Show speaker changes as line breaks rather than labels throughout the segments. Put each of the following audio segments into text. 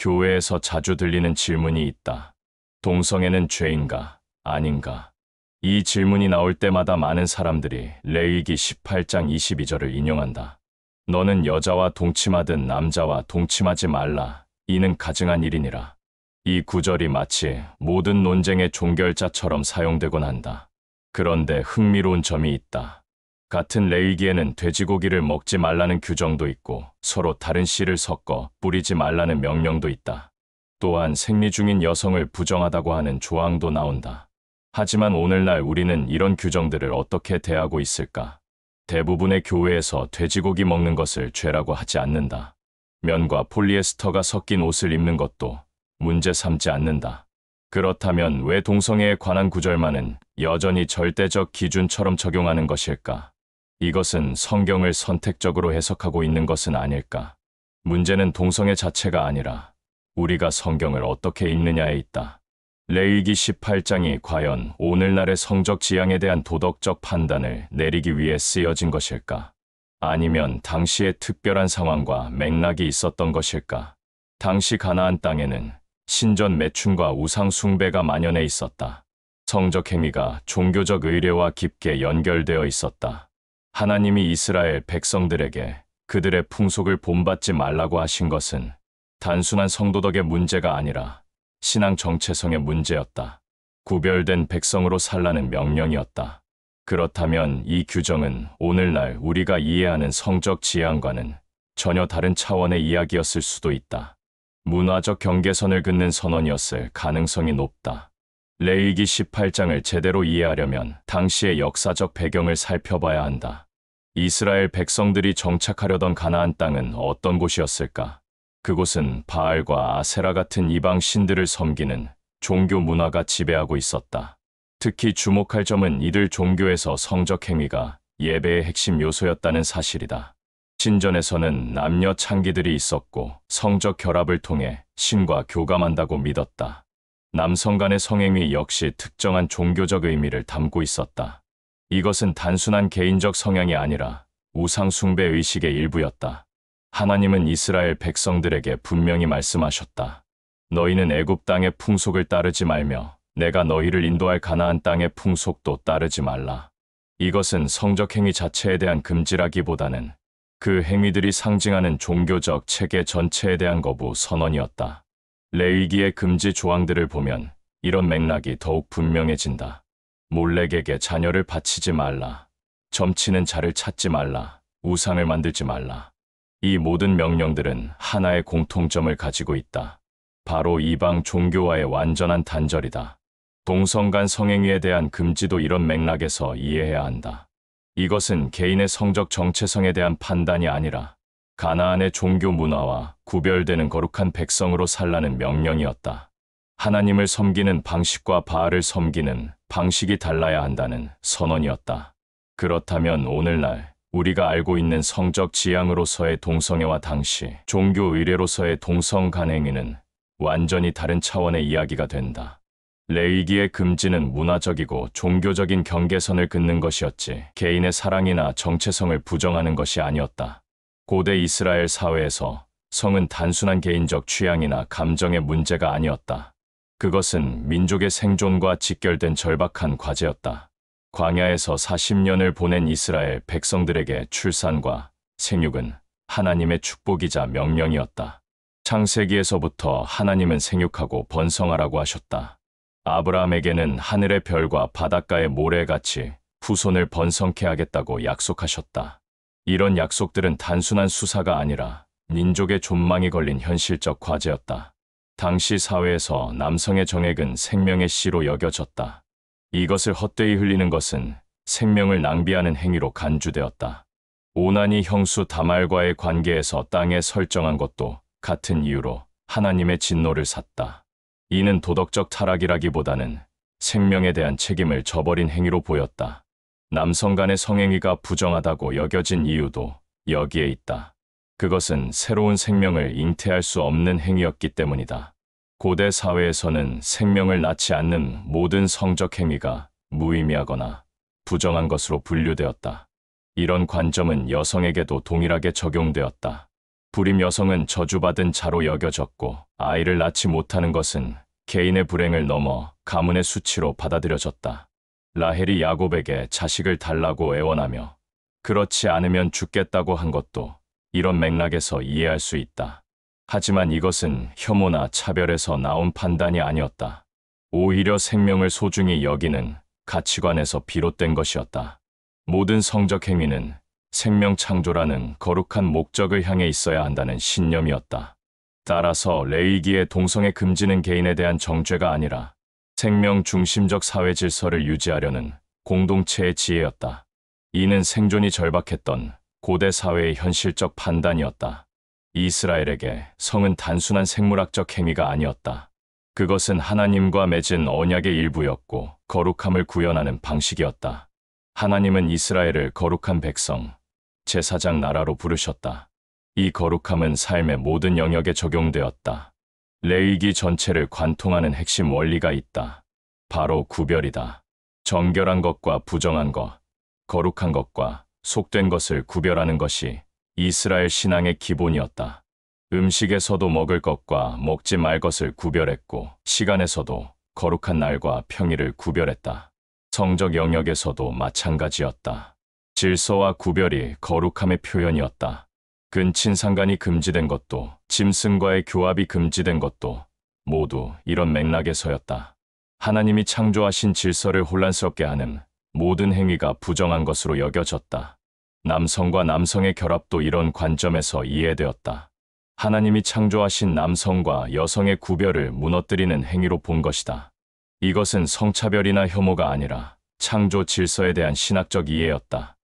교회에서 자주 들리는 질문이 있다. 동성애는 죄인가, 아닌가? 이 질문이 나올 때마다 많은 사람들이 레위기 18장 22절을 인용한다. 너는 여자와 동침하든 남자와 동침하지 말라. 이는 가증한 일이니라. 이 구절이 마치 모든 논쟁의 종결자처럼 사용되곤 한다. 그런데 흥미로운 점이 있다. 같은 레위기에는 돼지고기를 먹지 말라는 규정도 있고 서로 다른 씨를 섞어 뿌리지 말라는 명령도 있다. 또한 생리 중인 여성을 부정하다고 하는 조항도 나온다. 하지만 오늘날 우리는 이런 규정들을 어떻게 대하고 있을까? 대부분의 교회에서 돼지고기 먹는 것을 죄라고 하지 않는다. 면과 폴리에스터가 섞인 옷을 입는 것도 문제 삼지 않는다. 그렇다면 왜 동성애에 관한 구절만은 여전히 절대적 기준처럼 적용하는 것일까? 이것은 성경을 선택적으로 해석하고 있는 것은 아닐까? 문제는 동성애 자체가 아니라 우리가 성경을 어떻게 읽느냐에 있다. 레위기 18장이 과연 오늘날의 성적 지향에 대한 도덕적 판단을 내리기 위해 쓰여진 것일까? 아니면 당시의 특별한 상황과 맥락이 있었던 것일까? 당시 가나안 땅에는 신전 매춘과 우상 숭배가 만연해 있었다. 성적 행위가 종교적 의례와 깊게 연결되어 있었다. 하나님이 이스라엘 백성들에게 그들의 풍속을 본받지 말라고 하신 것은 단순한 성도덕의 문제가 아니라 신앙 정체성의 문제였다. 구별된 백성으로 살라는 명령이었다. 그렇다면 이 규정은 오늘날 우리가 이해하는 성적 지향과는 전혀 다른 차원의 이야기였을 수도 있다. 문화적 경계선을 긋는 선언이었을 가능성이 높다. 레위기 18장을 제대로 이해하려면 당시의 역사적 배경을 살펴봐야 한다. 이스라엘 백성들이 정착하려던 가나안 땅은 어떤 곳이었을까? 그곳은 바알과 아세라 같은 이방 신들을 섬기는 종교 문화가 지배하고 있었다. 특히 주목할 점은 이들 종교에서 성적 행위가 예배의 핵심 요소였다는 사실이다. 신전에서는 남녀 창기들이 있었고 성적 결합을 통해 신과 교감한다고 믿었다. 남성 간의 성행위 역시 특정한 종교적 의미를 담고 있었다. 이것은 단순한 개인적 성향이 아니라 우상 숭배 의식의 일부였다. 하나님은 이스라엘 백성들에게 분명히 말씀하셨다. 너희는 애굽 땅의 풍속을 따르지 말며 내가 너희를 인도할 가나안 땅의 풍속도 따르지 말라. 이것은 성적 행위 자체에 대한 금지라기보다는 그 행위들이 상징하는 종교적 체계 전체에 대한 거부 선언이었다. 레위기의 금지 조항들을 보면 이런 맥락이 더욱 분명해진다. 몰렉에게 자녀를 바치지 말라. 점치는 자를 찾지 말라. 우상을 만들지 말라. 이 모든 명령들은 하나의 공통점을 가지고 있다. 바로 이방 종교와의 완전한 단절이다. 동성 간 성행위에 대한 금지도 이런 맥락에서 이해해야 한다. 이것은 개인의 성적 정체성에 대한 판단이 아니라 가나안의 종교 문화와 구별되는 거룩한 백성으로 살라는 명령이었다. 하나님을 섬기는 방식과 바알을 섬기는 방식이 달라야 한다는 선언이었다. 그렇다면 오늘날 우리가 알고 있는 성적 지향으로서의 동성애와 당시 종교 의례로서의 동성 간행위는 완전히 다른 차원의 이야기가 된다. 레위기의 금지는 문화적이고 종교적인 경계선을 긋는 것이었지 개인의 사랑이나 정체성을 부정하는 것이 아니었다. 고대 이스라엘 사회에서 성은 단순한 개인적 취향이나 감정의 문제가 아니었다. 그것은 민족의 생존과 직결된 절박한 과제였다. 광야에서 40년을 보낸 이스라엘 백성들에게 출산과 생육은 하나님의 축복이자 명령이었다. 창세기에서부터 하나님은 생육하고 번성하라고 하셨다. 아브라함에게는 하늘의 별과 바닷가의 모래같이 후손을 번성케 하겠다고 약속하셨다. 이런 약속들은 단순한 수사가 아니라 민족의 존망이 걸린 현실적 과제였다. 당시 사회에서 남성의 정액은 생명의 씨로 여겨졌다. 이것을 헛되이 흘리는 것은 생명을 낭비하는 행위로 간주되었다. 오나니 형수 다말과의 관계에서 땅에 설정한 것도 같은 이유로 하나님의 진노를 샀다. 이는 도덕적 타락이라기보다는 생명에 대한 책임을 저버린 행위로 보였다. 남성 간의 성행위가 부정하다고 여겨진 이유도 여기에 있다. 그것은 새로운 생명을 잉태할 수 없는 행위였기 때문이다. 고대 사회에서는 생명을 낳지 않는 모든 성적 행위가 무의미하거나 부정한 것으로 분류되었다. 이런 관점은 여성에게도 동일하게 적용되었다. 불임 여성은 저주받은 자로 여겨졌고 아이를 낳지 못하는 것은 개인의 불행을 넘어 가문의 수치로 받아들여졌다. 라헬이 야곱에게 자식을 달라고 애원하며 그렇지 않으면 죽겠다고 한 것도 이런 맥락에서 이해할 수 있다. 하지만 이것은 혐오나 차별에서 나온 판단이 아니었다. 오히려 생명을 소중히 여기는 가치관에서 비롯된 것이었다. 모든 성적 행위는 생명 창조라는 거룩한 목적을 향해 있어야 한다는 신념이었다. 따라서 레위기의 동성애 금지는 개인에 대한 정죄가 아니라 생명 중심적 사회 질서를 유지하려는 공동체의 지혜였다. 이는 생존이 절박했던 고대 사회의 현실적 판단이었다. 이스라엘에게 성은 단순한 생물학적 행위가 아니었다. 그것은 하나님과 맺은 언약의 일부였고 거룩함을 구현하는 방식이었다. 하나님은 이스라엘을 거룩한 백성, 제사장 나라로 부르셨다. 이 거룩함은 삶의 모든 영역에 적용되었다. 레위기 전체를 관통하는 핵심 원리가 있다. 바로 구별이다. 정결한 것과 부정한 것, 거룩한 것과 속된 것을 구별하는 것이 이스라엘 신앙의 기본이었다. 음식에서도 먹을 것과 먹지 말 것을 구별했고 시간에서도 거룩한 날과 평일을 구별했다. 성적 영역에서도 마찬가지였다. 질서와 구별이 거룩함의 표현이었다. 근친상간이 금지된 것도 짐승과의 교합이 금지된 것도 모두 이런 맥락에서였다. 하나님이 창조하신 질서를 혼란스럽게 하는 모든 행위가 부정한 것으로 여겨졌다. 남성과 남성의 결합도 이런 관점에서 이해되었다. 하나님이 창조하신 남성과 여성의 구별을 무너뜨리는 행위로 본 것이다. 이것은 성차별이나 혐오가 아니라 창조 질서에 대한 신학적 이해였다.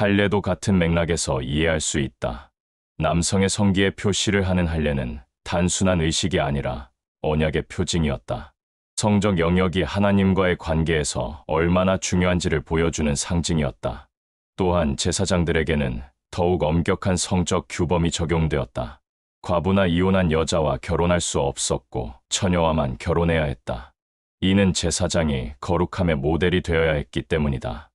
할례도 같은 맥락에서 이해할 수 있다. 남성의 성기에 표시를 하는 할례는 단순한 의식이 아니라 언약의 표징이었다. 성적 영역이 하나님과의 관계에서 얼마나 중요한지를 보여주는 상징이었다. 또한 제사장들에게는 더욱 엄격한 성적 규범이 적용되었다. 과부나 이혼한 여자와 결혼할 수 없었고 처녀와만 결혼해야 했다. 이는 제사장이 거룩함의 모델이 되어야 했기 때문이다.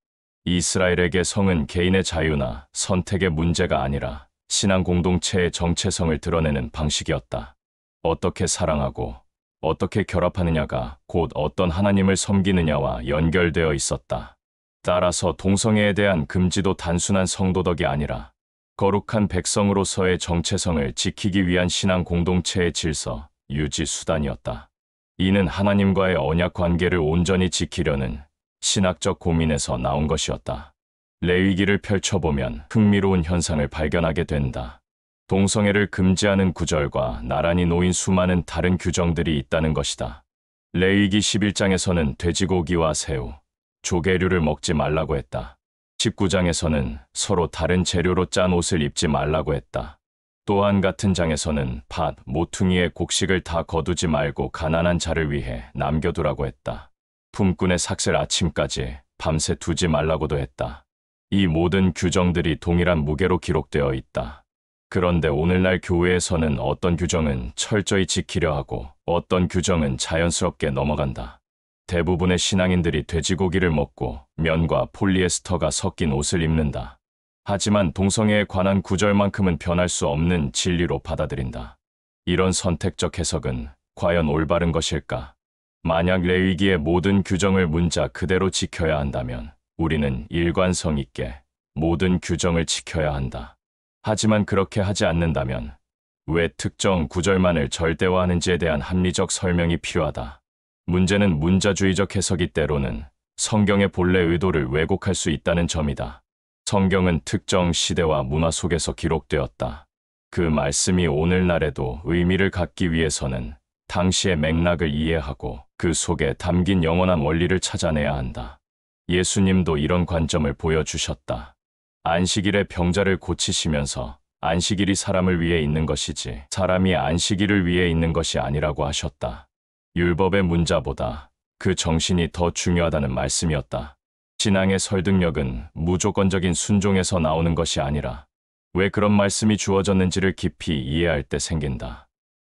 이스라엘에게 성은 개인의 자유나 선택의 문제가 아니라 신앙 공동체의 정체성을 드러내는 방식이었다. 어떻게 사랑하고 어떻게 결합하느냐가 곧 어떤 하나님을 섬기느냐와 연결되어 있었다. 따라서 동성애에 대한 금지도 단순한 성도덕이 아니라 거룩한 백성으로서의 정체성을 지키기 위한 신앙 공동체의 질서, 유지 수단이었다. 이는 하나님과의 언약 관계를 온전히 지키려는 신학적 고민에서 나온 것이었다. 레위기를 펼쳐보면 흥미로운 현상을 발견하게 된다. 동성애를 금지하는 구절과 나란히 놓인 수많은 다른 규정들이 있다는 것이다. 레위기 11장에서는 돼지고기와 새우, 조개류를 먹지 말라고 했다. 19장에서는 서로 다른 재료로 짠 옷을 입지 말라고 했다. 또한 같은 장에서는 밭, 모퉁이의 곡식을 다 거두지 말고 가난한 자를 위해 남겨두라고 했다. 품꾼의 삭슬 아침까지 밤새 두지 말라고도 했다. 이 모든 규정들이 동일한 무게로 기록되어 있다. 그런데 오늘날 교회에서는 어떤 규정은 철저히 지키려 하고 어떤 규정은 자연스럽게 넘어간다. 대부분의 신앙인들이 돼지고기를 먹고 면과 폴리에스터가 섞인 옷을 입는다. 하지만 동성애에 관한 구절만큼은 변할 수 없는 진리로 받아들인다. 이런 선택적 해석은 과연 올바른 것일까? 만약 레위기의 모든 규정을 문자 그대로 지켜야 한다면 우리는 일관성 있게 모든 규정을 지켜야 한다. 하지만 그렇게 하지 않는다면 왜 특정 구절만을 절대화하는지에 대한 합리적 설명이 필요하다. 문제는 문자주의적 해석이 때로는 성경의 본래 의도를 왜곡할 수 있다는 점이다. 성경은 특정 시대와 문화 속에서 기록되었다. 그 말씀이 오늘날에도 의미를 갖기 위해서는 당시의 맥락을 이해하고 그 속에 담긴 영원한 원리를 찾아내야 한다. 예수님도 이런 관점을 보여주셨다. 안식일에 병자를 고치시면서 안식일이 사람을 위해 있는 것이지 사람이 안식일을 위해 있는 것이 아니라고 하셨다. 율법의 문자보다 그 정신이 더 중요하다는 말씀이었다. 신앙의 설득력은 무조건적인 순종에서 나오는 것이 아니라 왜 그런 말씀이 주어졌는지를 깊이 이해할 때 생긴다.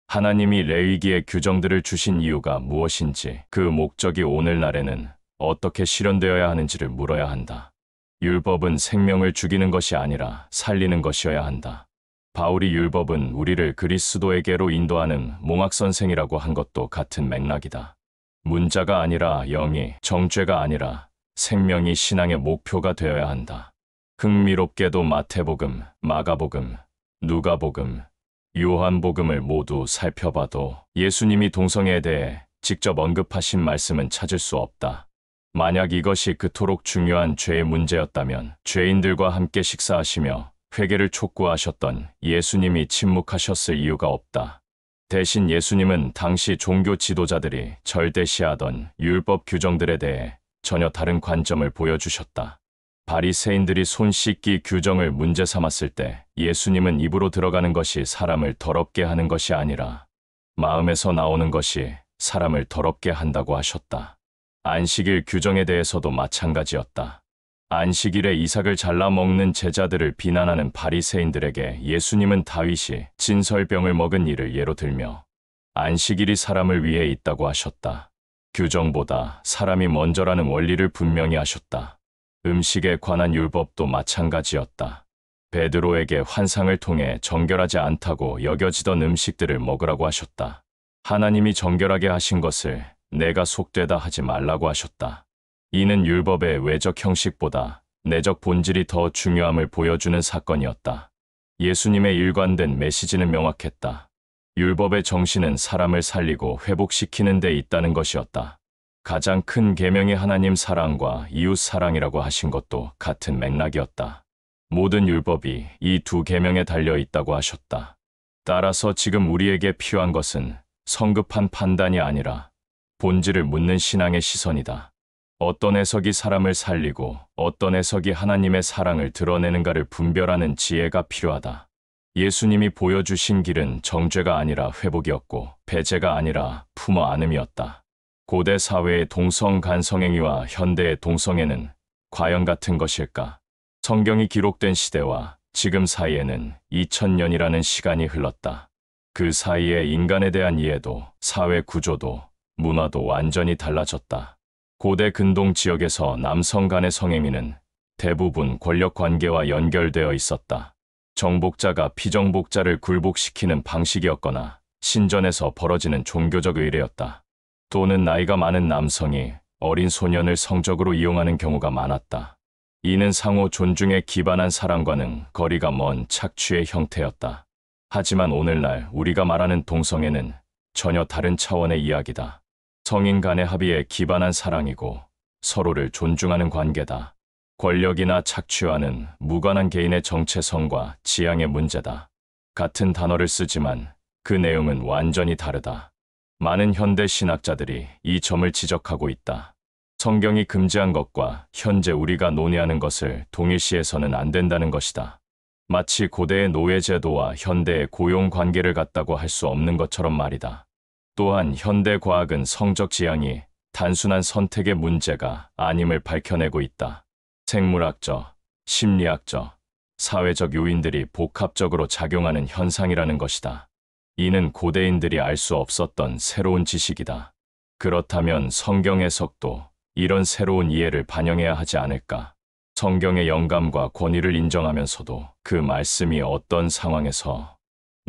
하나님이 레위기의 규정들을 주신 이유가 무엇인지 그 목적이 오늘날에는 어떻게 실현되어야 하는지를 물어야 한다. 율법은 생명을 죽이는 것이 아니라 살리는 것이어야 한다. 바울이 율법은 우리를 그리스도에게로 인도하는 몽학선생이라고 한 것도 같은 맥락이다. 문자가 아니라 영이, 정죄가 아니라 생명이 신앙의 목표가 되어야 한다. 흥미롭게도 마태복음, 마가복음, 누가복음, 요한복음을 모두 살펴봐도 예수님이 동성애에 대해 직접 언급하신 말씀은 찾을 수 없다. 만약 이것이 그토록 중요한 죄의 문제였다면 죄인들과 함께 식사하시며 회개를 촉구하셨던 예수님이 침묵하셨을 이유가 없다. 대신 예수님은 당시 종교 지도자들이 절대시하던 율법 규정들에 대해 전혀 다른 관점을 보여주셨다. 바리새인들이 손 씻기 규정을 문제 삼았을 때 예수님은 입으로 들어가는 것이 사람을 더럽게 하는 것이 아니라 마음에서 나오는 것이 사람을 더럽게 한다고 하셨다. 안식일 규정에 대해서도 마찬가지였다. 안식일에 이삭을 잘라 먹는 제자들을 비난하는 바리새인들에게 예수님은 다윗이 진설병을 먹은 일을 예로 들며 안식일이 사람을 위해 있다고 하셨다. 규정보다 사람이 먼저라는 원리를 분명히 하셨다. 음식에 관한 율법도 마찬가지였다. 베드로에게 환상을 통해 정결하지 않다고 여겨지던 음식들을 먹으라고 하셨다. 하나님이 정결하게 하신 것을 내가 속되다 하지 말라고 하셨다. 이는 율법의 외적 형식보다 내적 본질이 더 중요함을 보여주는 사건이었다. 예수님의 일관된 메시지는 명확했다. 율법의 정신은 사람을 살리고 회복시키는 데 있다는 것이었다. 가장 큰 계명이 하나님 사랑과 이웃 사랑이라고 하신 것도 같은 맥락이었다. 모든 율법이 이 두 계명에 달려 있다고 하셨다. 따라서 지금 우리에게 필요한 것은 성급한 판단이 아니라 본질을 묻는 신앙의 시선이다. 어떤 해석이 사람을 살리고 어떤 해석이 하나님의 사랑을 드러내는가를 분별하는 지혜가 필요하다. 예수님이 보여주신 길은 정죄가 아니라 회복이었고 배제가 아니라 품어 안음이었다. 고대 사회의 동성간성행위와 현대의 동성애는 과연 같은 것일까? 성경이 기록된 시대와 지금 사이에는 2000년이라는 시간이 흘렀다. 그 사이에 인간에 대한 이해도 사회 구조도 문화도 완전히 달라졌다. 고대 근동 지역에서 남성 간의 성행위는 대부분 권력 관계와 연결되어 있었다. 정복자가 피정복자를 굴복시키는 방식이었거나 신전에서 벌어지는 종교적 의례였다. 또는 나이가 많은 남성이 어린 소년을 성적으로 이용하는 경우가 많았다. 이는 상호 존중에 기반한 사랑과는 거리가 먼 착취의 형태였다. 하지만 오늘날 우리가 말하는 동성애는 전혀 다른 차원의 이야기다. 성인 간의 합의에 기반한 사랑이고 서로를 존중하는 관계다. 권력이나 착취와는 무관한 개인의 정체성과 지향의 문제다. 같은 단어를 쓰지만 그 내용은 완전히 다르다. 많은 현대 신학자들이 이 점을 지적하고 있다. 성경이 금지한 것과 현재 우리가 논의하는 것을 동일시해서는 안 된다는 것이다. 마치 고대의 노예제도와 현대의 고용관계를 갖다고 할 수 없는 것처럼 말이다. 또한 현대 과학은 성적 지향이 단순한 선택의 문제가 아님을 밝혀내고 있다. 생물학적, 심리학적, 사회적 요인들이 복합적으로 작용하는 현상이라는 것이다. 이는 고대인들이 알 수 없었던 새로운 지식이다. 그렇다면 성경 해석도 이런 새로운 이해를 반영해야 하지 않을까? 성경의 영감과 권위를 인정하면서도 그 말씀이 어떤 상황에서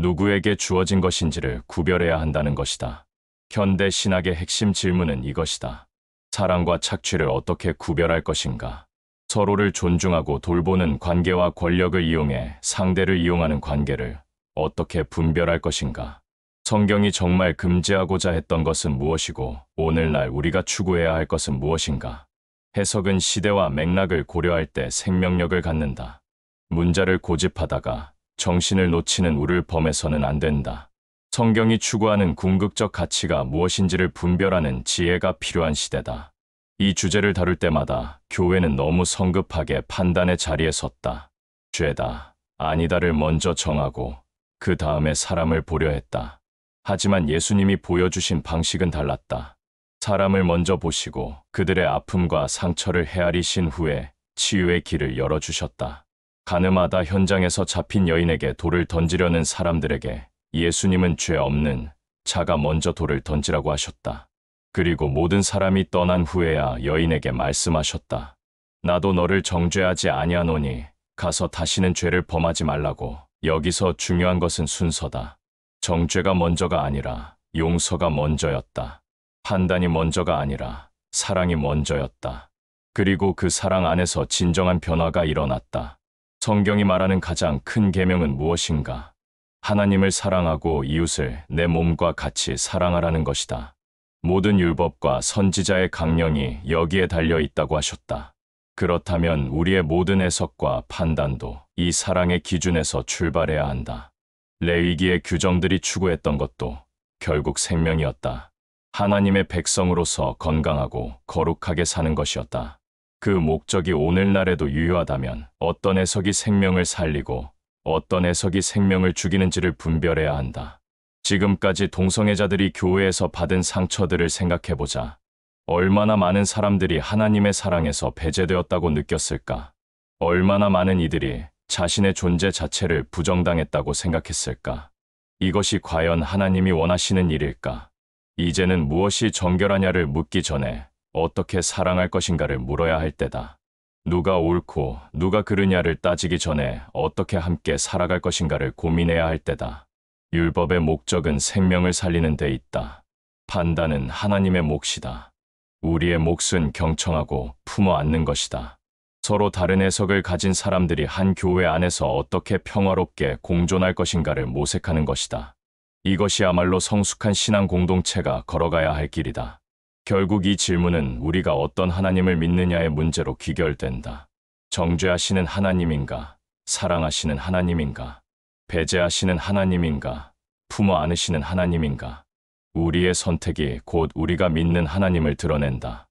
누구에게 주어진 것인지를 구별해야 한다는 것이다. 현대 신학의 핵심 질문은 이것이다. 사랑과 착취를 어떻게 구별할 것인가? 서로를 존중하고 돌보는 관계와 권력을 이용해 상대를 이용하는 관계를 어떻게 분별할 것인가? 성경이 정말 금지하고자 했던 것은 무엇이고 오늘날 우리가 추구해야 할 것은 무엇인가? 해석은 시대와 맥락을 고려할 때 생명력을 갖는다. 문자를 고집하다가 정신을 놓치는 우를 범해서는 안 된다. 성경이 추구하는 궁극적 가치가 무엇인지를 분별하는 지혜가 필요한 시대다. 이 주제를 다룰 때마다 교회는 너무 성급하게 판단의 자리에 섰다. 죄다, 아니다를 먼저 정하고 그 다음에 사람을 보려 했다. 하지만 예수님이 보여주신 방식은 달랐다. 사람을 먼저 보시고 그들의 아픔과 상처를 헤아리신 후에 치유의 길을 열어주셨다. 가늠하다 현장에서 잡힌 여인에게 돌을 던지려는 사람들에게 예수님은 죄 없는 자가 먼저 돌을 던지라고 하셨다. 그리고 모든 사람이 떠난 후에야 여인에게 말씀하셨다. 나도 너를 정죄하지 아니하노니 가서 다시는 죄를 범하지 말라고. 여기서 중요한 것은 순서다. 정죄가 먼저가 아니라 용서가 먼저였다. 판단이 먼저가 아니라 사랑이 먼저였다. 그리고 그 사랑 안에서 진정한 변화가 일어났다. 성경이 말하는 가장 큰 계명은 무엇인가? 하나님을 사랑하고 이웃을 내 몸과 같이 사랑하라는 것이다. 모든 율법과 선지자의 강령이 여기에 달려 있다고 하셨다. 그렇다면 우리의 모든 해석과 판단도 이 사랑의 기준에서 출발해야 한다. 레위기의 규정들이 추구했던 것도 결국 생명이었다. 하나님의 백성으로서 건강하고 거룩하게 사는 것이었다. 그 목적이 오늘날에도 유효하다면 어떤 해석이 생명을 살리고 어떤 해석이 생명을 죽이는지를 분별해야 한다. 지금까지 동성애자들이 교회에서 받은 상처들을 생각해보자. 얼마나 많은 사람들이 하나님의 사랑에서 배제되었다고 느꼈을까? 얼마나 많은 이들이 자신의 존재 자체를 부정당했다고 생각했을까? 이것이 과연 하나님이 원하시는 일일까? 이제는 무엇이 정결하냐를 묻기 전에 어떻게 사랑할 것인가를 물어야 할 때다. 누가 옳고 누가 그르냐를 따지기 전에 어떻게 함께 살아갈 것인가를 고민해야 할 때다. 율법의 목적은 생명을 살리는 데 있다. 판단은 하나님의 몫이다. 우리의 몫은 경청하고 품어 안는 것이다. 서로 다른 해석을 가진 사람들이 한 교회 안에서 어떻게 평화롭게 공존할 것인가를 모색하는 것이다. 이것이야말로 성숙한 신앙 공동체가 걸어가야 할 길이다. 결국 이 질문은 우리가 어떤 하나님을 믿느냐의 문제로 귀결된다. 정죄하시는 하나님인가? 사랑하시는 하나님인가? 배제하시는 하나님인가? 품어 안으시는 하나님인가? 우리의 선택이 곧 우리가 믿는 하나님을 드러낸다.